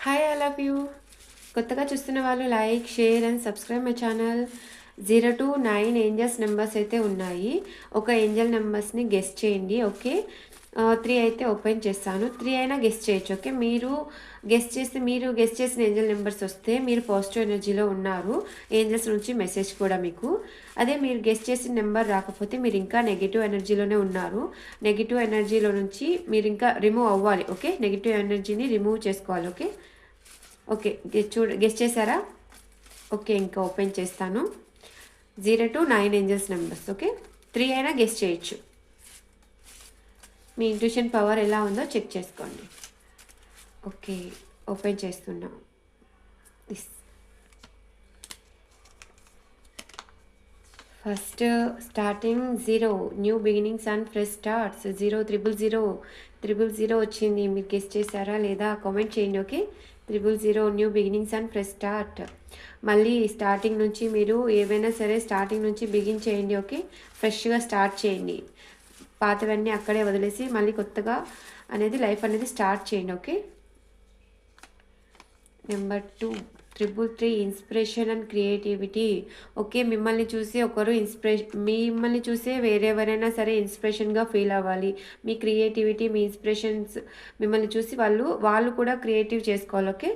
Hi I love you. కొత్తగా చూస్తున్న వాళ్ళు like, share and subscribe my channel. 0 to 9 angels numbers అయితే ఉన్నాయి. ఒక ఏంజల్ నెంబర్స్ని గెస్ట్ చేయండి. ఓకే, 3 అయితే ఓపెన్ చేస్తాను. 3 అయినా గెస్ట్ చేయొచ్చు. ఓకే, మీరు గెస్ట్ చేసిన ఏంజల్ నెంబర్స్ వస్తే మీరు పాజిటివ్ ఎనర్జీలో ఉన్నారు. ఏంజల్స్ నుంచి మెసేజ్ కూడా మీకు. అదే మీరు గెస్ట్ చేసిన నెంబర్ రాకపోతే మీరు ఇంకా నెగిటివ్ ఎనర్జీలోనే ఉన్నారు. నెగిటివ్ ఎనర్జీలో నుంచి మీరు ఇంకా రిమూవ్ అవ్వాలి. ఓకే, నెగిటివ్ ఎనర్జీని రిమూవ్ చేసుకోవాలి. ఓకే ఓకే, గెస్ట్ చేశారా? ఓకే, ఇంకా ఓపెన్ చేస్తాను. 0 to 9 ఏంజల్స్ నెంబర్స్. ఓకే, 3 అయినా గెస్ట్ చేయొచ్చు. మీ ఇంట్యూషన్ పవర్ ఎలా ఉందో చెక్ చేసుకోండి. ఓకే, ఓపెన్ చేస్తున్నాం. First starting 0, new beginnings and fresh starts. 0 0 0 వచ్చింది. మీరు గెస్ట్ చేశారా లేదా కామెంట్ చేయండి. Okay, 0 new beginnings and fresh start. మళ్ళీ స్టార్టింగ్ నుంచి మీరు ఏవైనా సరే స్టార్టింగ్ నుంచి బిగిన్ చేయండి. ఓకే, ఫ్రెష్గా స్టార్ట్ చేయండి. పాతవన్నీ అక్కడే వదిలేసి మళ్ళీ కొత్తగా అనేది లైఫ్ అనేది స్టార్ట్ చేయండి. Okay, number 2 333 inspiration and creativity. Okay, మిమ్మల్ని చూసి ఒకరు మిమ్మల్ని చూసే వేరెవరైనా సరే ఇన్స్పిరేషన్గా ఫీల్ అవ్వాలి. మీ క్రియేటివిటీ, మీ ఇన్స్పిరేషన్స్ మిమ్మల్ని చూసి వాళ్ళు కూడా క్రియేటివ్ చేసుకోవాలి. ఓకే,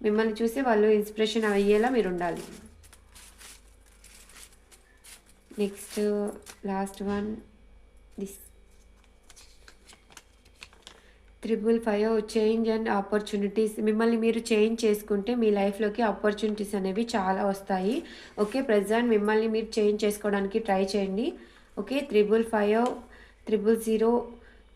మిమ్మల్ని చూసి వాళ్ళు ఇన్స్పిరేషన్ అయ్యేలా మీరు ఉండాలి. Next last one, this 555 change and opportunities. మిమ్మల్ని మీరు చేంజ్ చేసుకుంటే మీ లైఫ్లోకి ఆపర్చునిటీస్ అనేవి చాలా వస్తాయి. ఓకే, ప్రజెంట్ మిమ్మల్ని మీరు చేంజ్ చేసుకోవడానికి ట్రై చేయండి. ఓకే, 555 000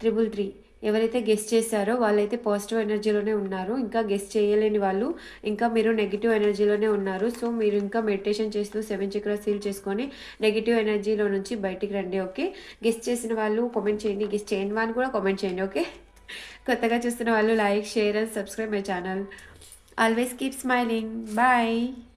333 ఎవరైతే గెస్ట్ చేశారో వాళ్ళైతే పాజిటివ్ ఎనర్జీలోనే ఉన్నారు. ఇంకా గెస్ట్ చేయలేని వాళ్ళు ఇంకా మీరు నెగిటివ్ ఎనర్జీలోనే ఉన్నారు. సో మీరు ఇంకా మెడిటేషన్ చేస్తూ 7 చక్రాస్ సీల్ చేసుకొని నెగిటివ్ ఎనర్జీలో నుంచి బయటికి రండి. ఓకే, గెస్ట్ చేసిన వాళ్ళు కామెంట్ చేయండి, గెస్ట్ చేయని వాళ్ళు కూడా కామెంట్ చేయండి. ఓకే, కొత్తగా చూస్తున్న వాళ్ళు like, share and subscribe my channel. Always keep smiling. Bye.